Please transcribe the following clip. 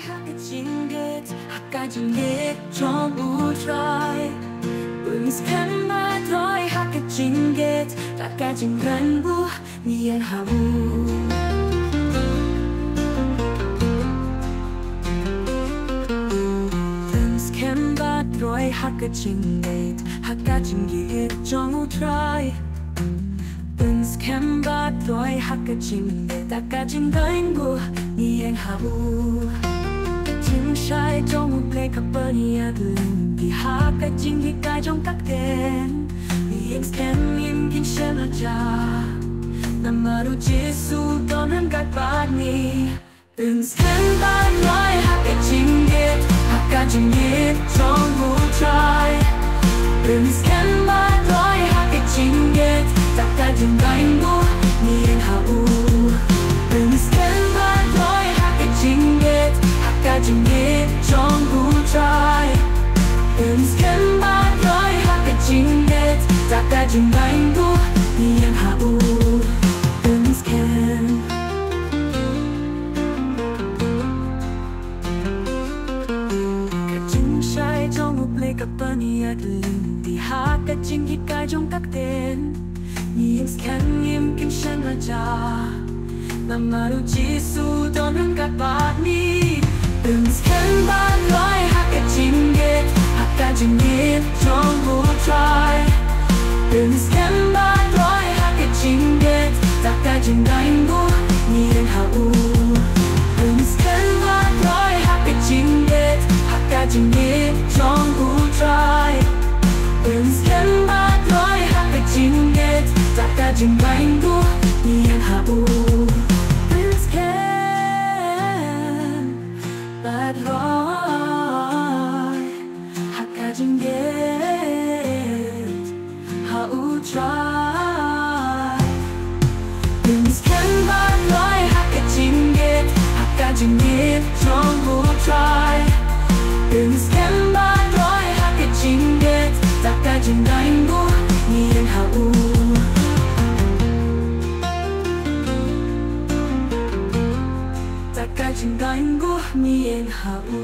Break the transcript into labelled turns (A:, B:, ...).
A: Hakacinget, hakacinget trong utrai Unskan madroi hakacinget, hakacingran bu nian habu Unskan madroi hakacinget, hakacinget trong utrai Unskan madroi hakacinget, hakacingran bu nian habu Sai trong một plei các bờ nia đường thì hát cái chính thì cái trong các tên thì em scan im kinh xem là cha nằm ở đâu Giêsu đón hơn các bạn ni từng scan bạn nói hát cái chính biết hát cái chính biết trong vũ trai từng scan bạn nói hát cái chính biết tất cả những đánh búa niềm hào từng scan bạn nói hát cái chính biết hakacinget trong utrai Unskan madroi hakacinget hakacingran bu nian habu Unskan Kacing sai trong một plei các bờ nia đường thì hakacing hikai trong các tên Nian scan im kinh sang là cha nằm ở đâu Giêsu đón hơn các bạn ni Unskan madroi hakacinget, hakacinget trong utrai Unskan madroi hakacinget, hakacingran bu nian habu Unskan madroi hakacinget, hakacinget trong utrai Unskan madroi hakacinget, hakacingran bu nian habu Madroi hakacinget ha utrai Unskan madroi hakacinget, hakacinget trong utrai Unskan madroi hakacinget, hakacingran bu nian habu Hakacingran bu nian habu